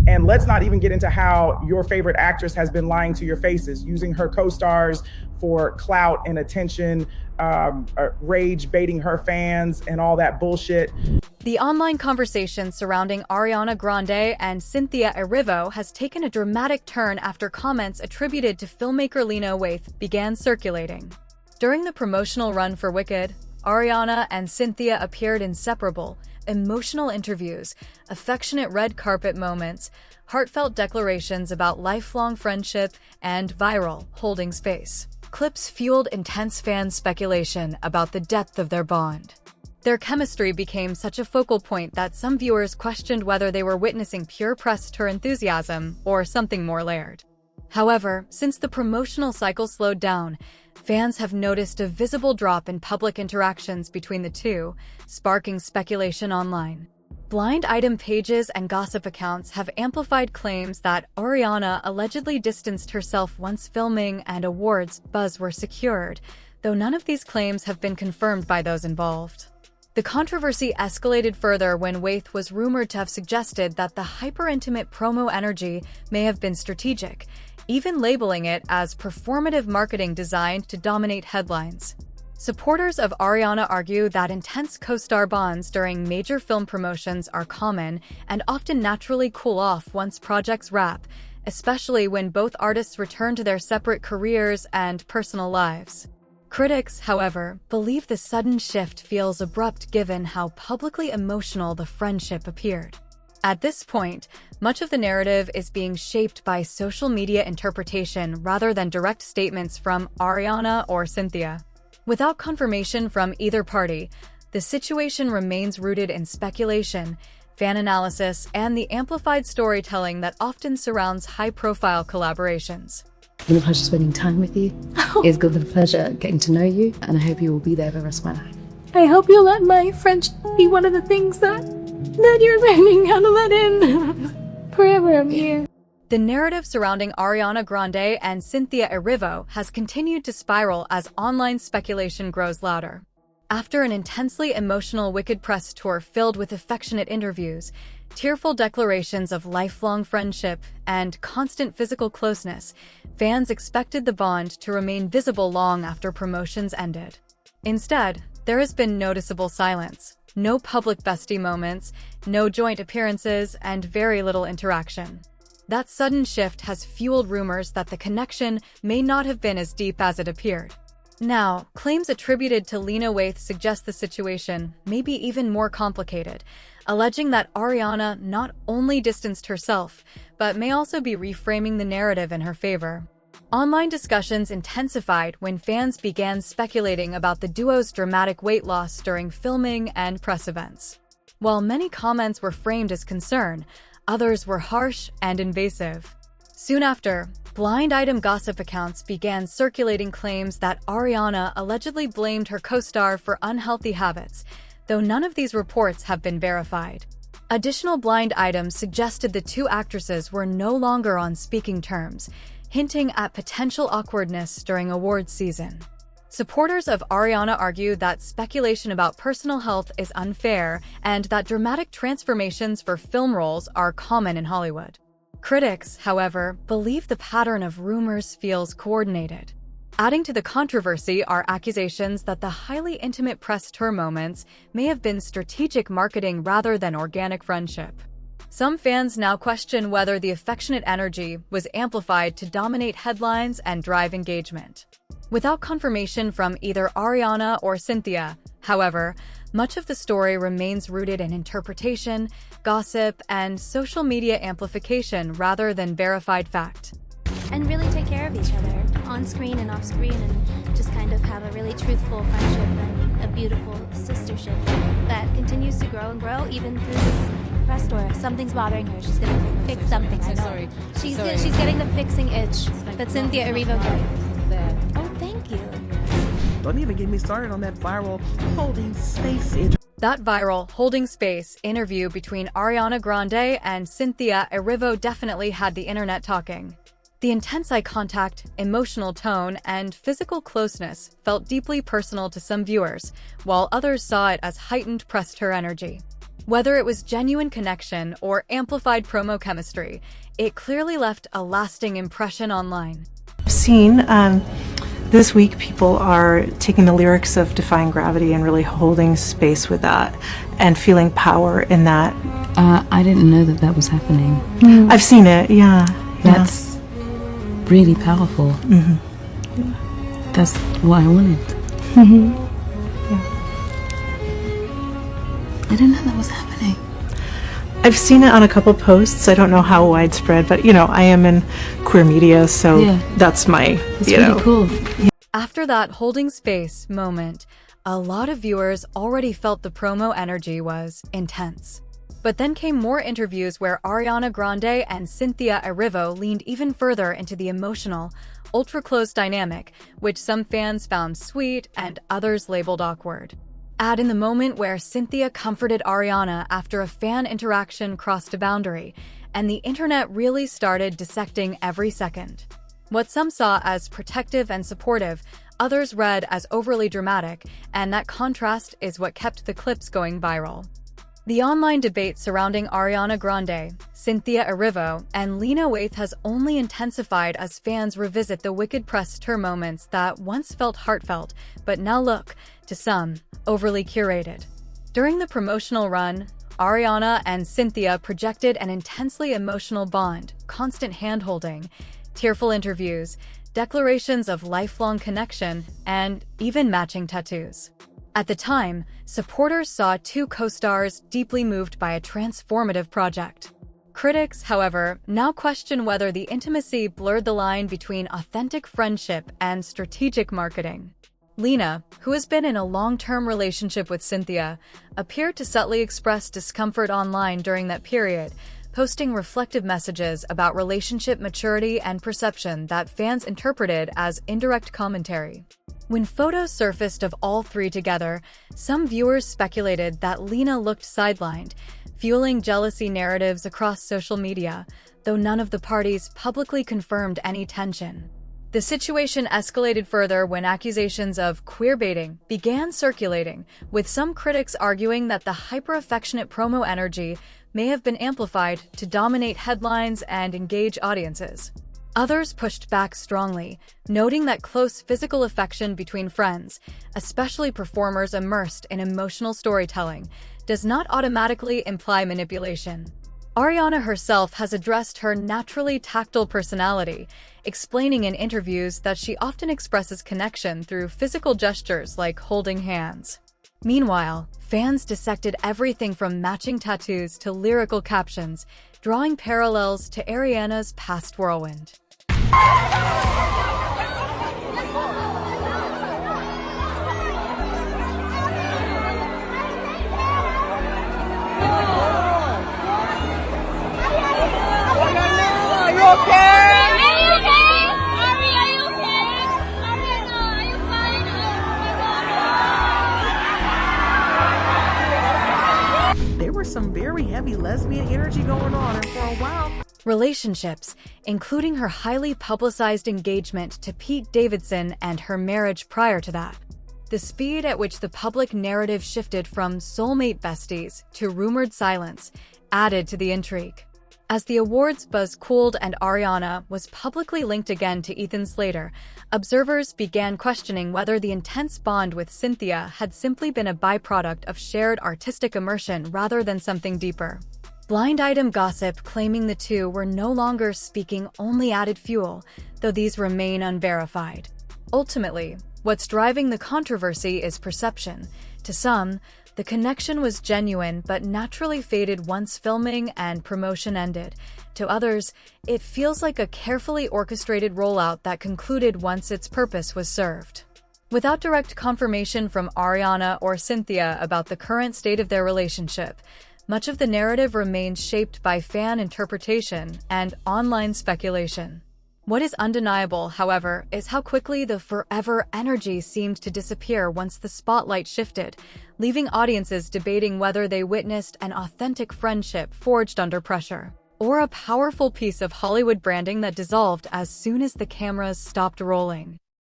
And let's not even get into how your favorite actress has been lying to your faces, using her co-stars for clout and attention, rage baiting her fans and all that bullshit. The online conversation surrounding Ariana Grande and Cynthia Erivo has taken a dramatic turn after comments attributed to filmmaker Lena Waithe began circulating. During the promotional run for Wicked, Ariana and Cynthia appeared inseparable, emotional interviews, affectionate red carpet moments, heartfelt declarations about lifelong friendship, and viral holding space. Clips fueled intense fan speculation about the depth of their bond. Their chemistry became such a focal point that some viewers questioned whether they were witnessing pure press tour enthusiasm or something more layered. However, since the promotional cycle slowed down, fans have noticed a visible drop in public interactions between the two, sparking speculation online. Blind item pages and gossip accounts have amplified claims that Ariana allegedly distanced herself once filming and awards buzz were secured, though none of these claims have been confirmed by those involved. The controversy escalated further when Waithe was rumored to have suggested that the hyper-intimate promo energy may have been strategic, even labeling it as performative marketing designed to dominate headlines. Supporters of Ariana argue that intense co-star bonds during major film promotions are common and often naturally cool off once projects wrap, especially when both artists return to their separate careers and personal lives. Critics, however, believe the sudden shift feels abrupt given how publicly emotional the friendship appeared. At this point, much of the narrative is being shaped by social media interpretation rather than direct statements from Ariana or Cynthia. Without confirmation from either party, the situation remains rooted in speculation, fan analysis, and the amplified storytelling that often surrounds high-profile collaborations. It's been a pleasure spending time with you. It's been a pleasure getting to know you, and I hope you will be there for the rest of my life. I hope you'll let my friendship be one of the things that you're learning how to let in. Forever I'm here. The narrative surrounding Ariana Grande and Cynthia Erivo has continued to spiral as online speculation grows louder. After an intensely emotional Wicked press tour filled with affectionate interviews, tearful declarations of lifelong friendship, and constant physical closeness, fans expected the bond to remain visible long after promotions ended. Instead, there has been noticeable silence, no public bestie moments, no joint appearances, and very little interaction. That sudden shift has fueled rumors that the connection may not have been as deep as it appeared. Now, claims attributed to Lena Waithe suggest the situation may be even more complicated, alleging that Ariana not only distanced herself, but may also be reframing the narrative in her favor. Online discussions intensified when fans began speculating about the duo's dramatic weight loss during filming and press events. While many comments were framed as concern, others were harsh and invasive. Soon after, blind item gossip accounts began circulating claims that Ariana allegedly blamed her co-star for unhealthy habits, though none of these reports have been verified. Additional blind items suggested the two actresses were no longer on speaking terms, hinting at potential awkwardness during awards season. Supporters of Ariana argue that speculation about personal health is unfair and that dramatic transformations for film roles are common in Hollywood. Critics, however, believe the pattern of rumors feels coordinated. Adding to the controversy are accusations that the highly intimate press tour moments may have been strategic marketing rather than organic friendship. Some fans now question whether the affectionate energy was amplified to dominate headlines and drive engagement. Without confirmation from either Ariana or Cynthia, however, much of the story remains rooted in interpretation, gossip, and social media amplification rather than verified fact. And really take care of each other, on screen and off screen, and just kind of have a really truthful friendship and a beautiful sistership that continues to grow and grow even through this press tour. Something's bothering her. She's gonna fix something. I know. Sorry. She's getting the fixing itch that Cynthia Erivo gets. Oh, thank you. Don't even get me started on that viral holding space interview. That viral holding space interview between Ariana Grande and Cynthia Erivo definitely had the internet talking. The intense eye contact, emotional tone, and physical closeness felt deeply personal to some viewers, while others saw it as heightened press tour energy. Whether it was genuine connection or amplified promo chemistry, it clearly left a lasting impression online. I've seen this week people are taking the lyrics of Defying Gravity and really holding space with that and feeling power in that. I didn't know that was happening. I've seen it, yeah. That's really powerful. That's what I wanted. I didn't know that was happening. I've seen it on a couple posts. I don't know how widespread, but I am in queer media, so that's my, It's really cool. After that holding space moment, a lot of viewers already felt the promo energy was intense. But then came more interviews where Ariana Grande and Cynthia Erivo leaned even further into the emotional, ultra-close dynamic, which some fans found sweet and others labeled awkward. Add in the moment where Cynthia comforted Ariana after a fan interaction crossed a boundary, and the internet really started dissecting every second. What some saw as protective and supportive, others read as overly dramatic, and that contrast is what kept the clips going viral. The online debate surrounding Ariana Grande, Cynthia Erivo, and Lena Waithe has only intensified as fans revisit the wicked press tour moments that once felt heartfelt, but now look, to some, overly curated. During the promotional run, Ariana and Cynthia projected an intensely emotional bond, constant hand-holding, tearful interviews, declarations of lifelong connection, and even matching tattoos. At the time, supporters saw two co-stars deeply moved by a transformative project. Critics, however, now question whether the intimacy blurred the line between authentic friendship and strategic marketing. Lena, who has been in a long-term relationship with Cynthia, appeared to subtly express discomfort online during that period, posting reflective messages about relationship maturity and perception that fans interpreted as indirect commentary. When photos surfaced of all three together, some viewers speculated that Lena looked sidelined, fueling jealousy narratives across social media, though none of the parties publicly confirmed any tension. The situation escalated further when accusations of queerbaiting began circulating, with some critics arguing that the hyper-affectionate promo energy may have been amplified to dominate headlines and engage audiences. Others pushed back strongly, noting that close physical affection between friends, especially performers immersed in emotional storytelling, does not automatically imply manipulation. Ariana herself has addressed her naturally tactile personality, explaining in interviews that she often expresses connection through physical gestures like holding hands. Meanwhile, fans dissected everything from matching tattoos to lyrical captions, drawing parallels to Ariana's past whirlwind. There was some very heavy lesbian energy going on, and for a while, Relationships, including her highly publicized engagement to Pete Davidson and her marriage prior to that. The speed at which the public narrative shifted from soulmate besties to rumored silence added to the intrigue. As the awards buzz cooled and Ariana was publicly linked again to Ethan Slater, observers began questioning whether the intense bond with Cynthia had simply been a byproduct of shared artistic immersion rather than something deeper. Blind item gossip claiming the two were no longer speaking only added fuel, though these remain unverified. Ultimately, what's driving the controversy is perception. To some, the connection was genuine but naturally faded once filming and promotion ended. To others, it feels like a carefully orchestrated rollout that concluded once its purpose was served. Without direct confirmation from Ariana or Cynthia about the current state of their relationship, much of the narrative remains shaped by fan interpretation and online speculation. What is undeniable, however, is how quickly the forever energy seemed to disappear once the spotlight shifted, leaving audiences debating whether they witnessed an authentic friendship forged under pressure, or a powerful piece of Hollywood branding that dissolved as soon as the cameras stopped rolling.